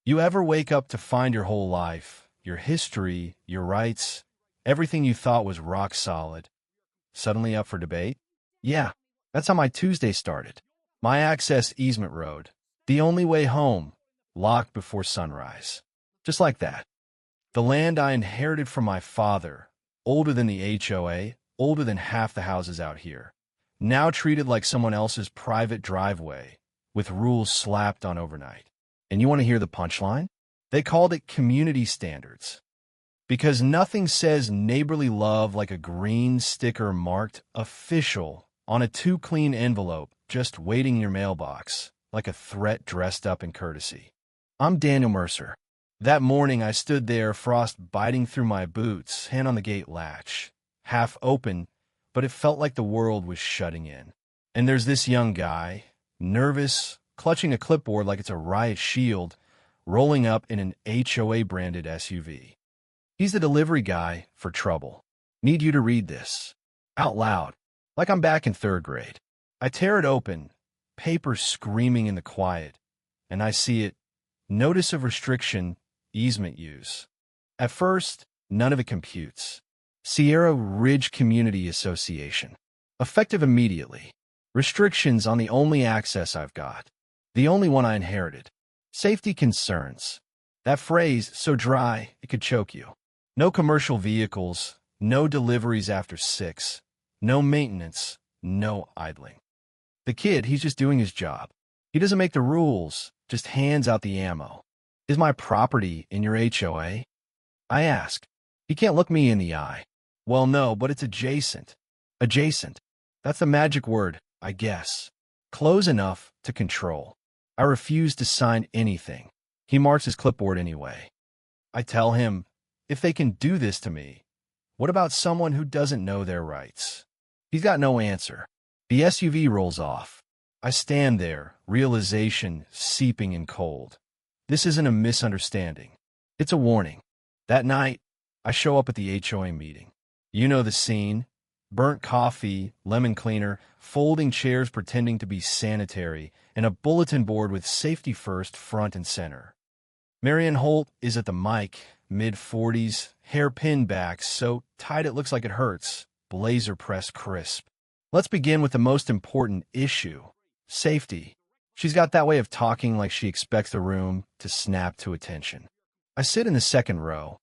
You ever wake up to find your whole life, your history, your rights, everything you thought was rock solid, suddenly up for debate? Yeah, that's how my Tuesday started. My access easement road, the only way home, locked before sunrise. Just like that. The land I inherited from my father, older than the HOA, older than half the houses out here, now treated like someone else's private driveway, with rules slapped on overnight. And you want to hear the punchline? They called it community standards. Because nothing says neighborly love like a green sticker marked official on a too clean envelope just waiting in your mailbox, like a threat dressed up in courtesy. I'm Daniel Mercer. That morning I stood there, frost biting through my boots, hand on the gate latch, half open, but it felt like the world was shutting in. And there's this young guy, nervous, clutching a clipboard like it's a riot shield, rolling up in an HOA-branded SUV. He's the delivery guy for trouble. Need you to read this. Out loud, like I'm back in third grade. I tear it open, paper screaming in the quiet, and I see it. Notice of restriction, easement use. At first, none of it computes. Sierra Ridge Community Association. Effective immediately. Restrictions on the only access I've got. The only one I inherited. Safety concerns. That phrase, so dry, it could choke you. No commercial vehicles, no deliveries after 6, no maintenance, no idling. The kid, he's just doing his job. He doesn't make the rules, just hands out the ammo. Is my property in your HOA? I ask. He can't look me in the eye. Well, no, but it's adjacent. Adjacent. That's the magic word, I guess. Close enough to control. I refuse to sign anything. He marks his clipboard anyway. I tell him, if they can do this to me, what about someone who doesn't know their rights? He's got no answer. The SUV rolls off. I stand there, realization seeping in cold. This isn't a misunderstanding. It's a warning. That night, I show up at the HOA meeting. You know the scene. Burnt coffee, lemon cleaner, folding chairs pretending to be sanitary, and a bulletin board with safety first front and center. Marion Holt is at the mic, mid-40s, hair pinned back so tight it looks like it hurts, blazer pressed crisp. Let's begin with the most important issue, safety. She's got that way of talking like she expects the room to snap to attention. I sit in the second row,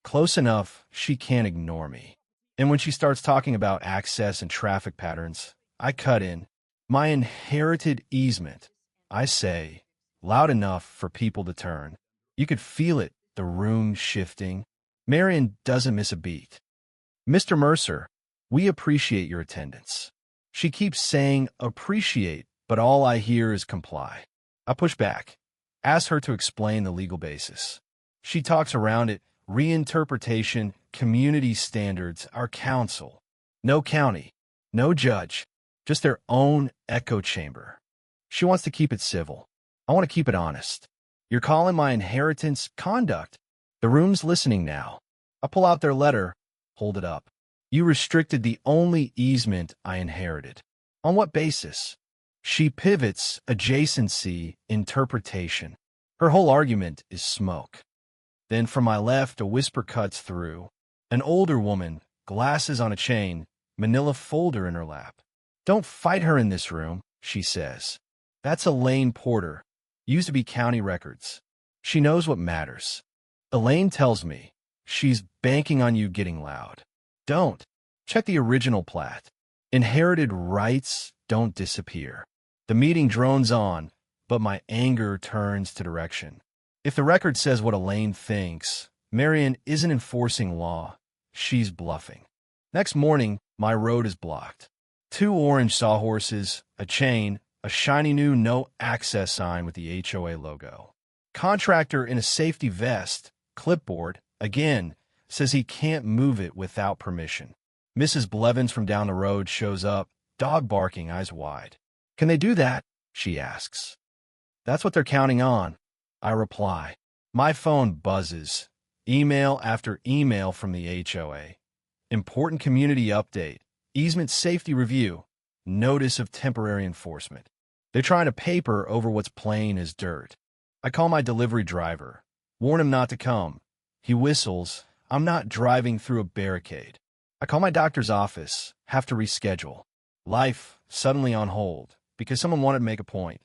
close enough she can't ignore me. And when she starts talking about access and traffic patterns, I cut in. My inherited easement, I say, loud enough for people to turn. You could feel it, the room shifting. Marion doesn't miss a beat. Mr. Mercer, we appreciate your attendance. She keeps saying appreciate, but all I hear is comply. I push back, ask her to explain the legal basis. She talks around it, reinterpretation, community standards, our council. No county, no judge, just their own echo chamber. She wants to keep it civil. I want to keep it honest. You're calling my inheritance conduct. The room's listening now. I pull out their letter, hold it up. You restricted the only easement I inherited. On what basis? She pivots adjacency, interpretation. Her whole argument is smoke. Then from my left, a whisper cuts through. An older woman, glasses on a chain, manila folder in her lap. Don't fight her in this room, she says. That's Elaine Porter. Used to be county records. She knows what matters. Elaine tells me she's banking on you getting loud. Don't. Check the original plat. Inherited rights don't disappear. The meeting drones on, but my anger turns to direction. If the record says what Elaine thinks, Marion isn't enforcing law. She's bluffing. Next morning, my road is blocked. 2 orange sawhorses, a chain, a shiny new no access sign with the HOA logo. Contractor in a safety vest, clipboard, again, says he can't move it without permission. Mrs. Blevins from down the road shows up, dog barking, eyes wide. Can they do that? She asks. That's what they're counting on. I reply. My phone buzzes. Email after email from the HOA. Important community update. Easement safety review. Notice of temporary enforcement. They're trying to paper over what's plain as dirt. I call my delivery driver, warn him not to come. He whistles. I'm not driving through a barricade. I call my doctor's office, have to reschedule. Life suddenly on hold because someone wanted to make a point.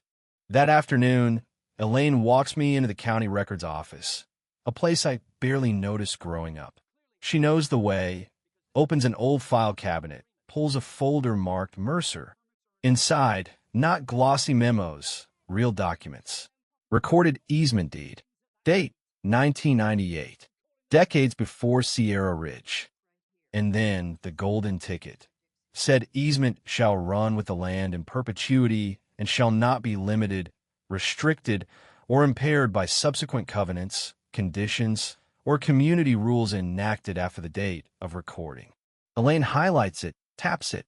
That afternoon, Elaine walks me into the county records office, a place I barely noticed growing up. She knows the way, opens an old file cabinet, pulls a folder marked Mercer. Inside, not glossy memos, real documents. Recorded easement deed. Date, 1998. Decades before Sierra Ridge. And then the golden ticket. Said easement shall run with the land in perpetuity and shall not be limited, restricted, or impaired by subsequent covenants, conditions, or community rules enacted after the date of recording. Elaine highlights it, taps it.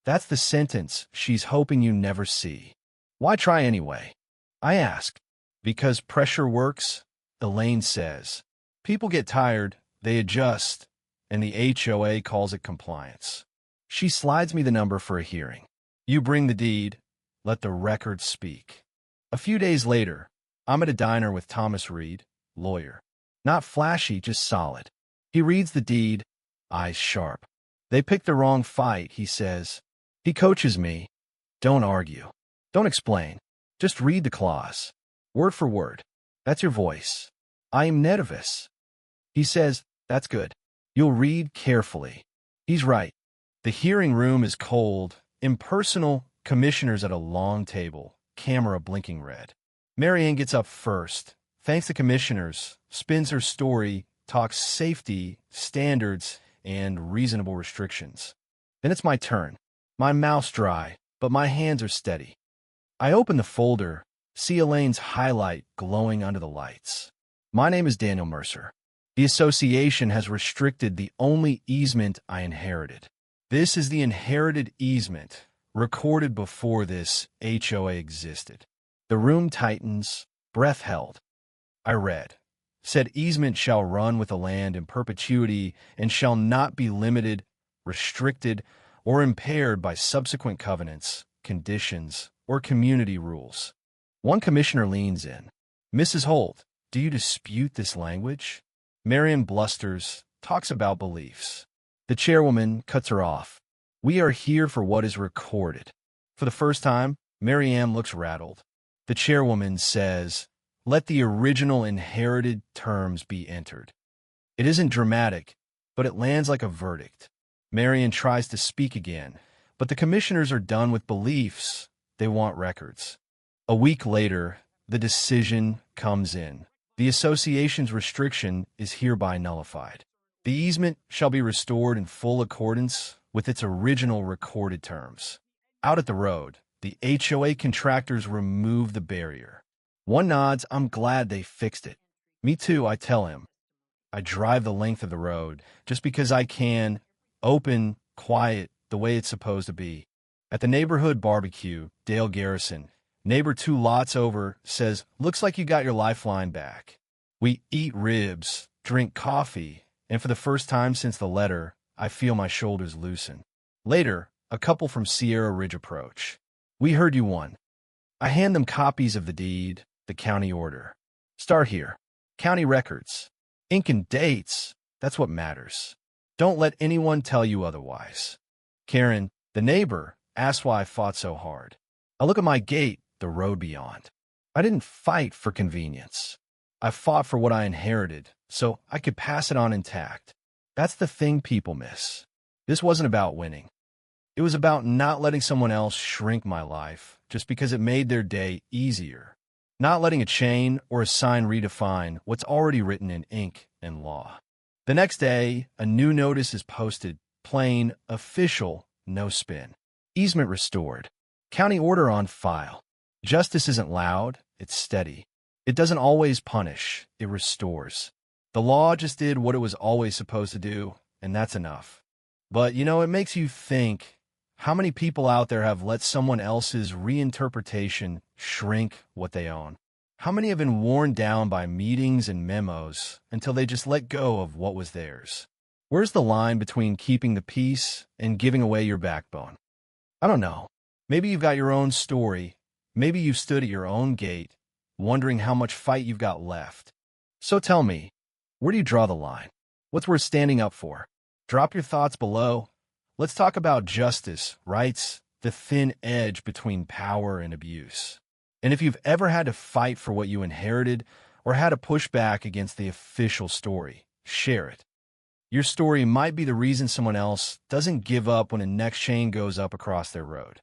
That's the sentence she's hoping you never see. Why try anyway? I ask. Because pressure works, Elaine says. People get tired, they adjust, and the HOA calls it compliance. She slides me the number for a hearing. You bring the deed, let the record speak. A few days later, I'm at a diner with Thomas Reed, lawyer. Not flashy, just solid. He reads the deed, eyes sharp. They picked the wrong fight, he says. He coaches me. Don't argue. Don't explain. Just read the clause. Word for word. That's your voice. I am nervous. He says, that's good. You'll read carefully. He's right. The hearing room is cold, impersonal, commissioners at a long table, camera blinking red. Marianne gets up first, thanks the commissioners, spins her story, talks safety, standards, and reasonable restrictions. Then it's my turn. My mouth's dry, but my hands are steady. I open the folder, see Elaine's highlight glowing under the lights. My name is Daniel Mercer. The association has restricted the only easement I inherited. This is the inherited easement, recorded before this HOA existed. The room tightens, breath held. I read. Said easement shall run with the land in perpetuity and shall not be limited, restricted, or impaired by subsequent covenants, conditions, or community rules. One commissioner leans in. Mrs. Holt, do you dispute this language? Marion blusters, talks about beliefs. The chairwoman cuts her off. We are here for what is recorded. For the first time, Marianne looks rattled. The chairwoman says, let the original inherited terms be entered. It isn't dramatic, but it lands like a verdict. Marion tries to speak again, but the commissioners are done with beliefs. They want records. A week later, the decision comes in. The association's restriction is hereby nullified. The easement shall be restored in full accordance with its original recorded terms. Out at the road, the HOA contractors remove the barrier. One nods, I'm glad they fixed it. Me too, I tell him. I drive the length of the road just because I can, open, quiet, the way it's supposed to be. At the neighborhood barbecue, Dale Garrison, neighbor 2 lots over, says, looks like you got your lifeline back. We eat ribs, drink coffee, and for the first time since the letter, I feel my shoulders loosen. Later, a couple from Sierra Ridge approach. We heard you won. I hand them copies of the deed, the county order. Start here. County records. Ink and dates. That's what matters. Don't let anyone tell you otherwise. Karen, the neighbor, asks why I fought so hard. I look at my gate, the road beyond. I didn't fight for convenience. I fought for what I inherited, so I could pass it on intact. That's the thing people miss. This wasn't about winning. It was about not letting someone else shrink my life just because it made their day easier. Not letting a chain or a sign redefine what's already written in ink and law. The next day, a new notice is posted, plain, official, no spin. Easement restored. County order on file. Justice isn't loud, it's steady. It doesn't always punish, it restores. The law just did what it was always supposed to do, and that's enough. But, it makes you think, how many people out there have let someone else's reinterpretation shrink what they own? How many have been worn down by meetings and memos until they just let go of what was theirs? Where's the line between keeping the peace and giving away your backbone? I don't know. Maybe you've got your own story. Maybe you've stood at your own gate, wondering how much fight you've got left. So tell me, where do you draw the line? What's worth standing up for? Drop your thoughts below. Let's talk about justice, rights, the thin edge between power and abuse. And if you've ever had to fight for what you inherited or had to push back against the official story, share it. Your story might be the reason someone else doesn't give up when a next chain goes up across their road.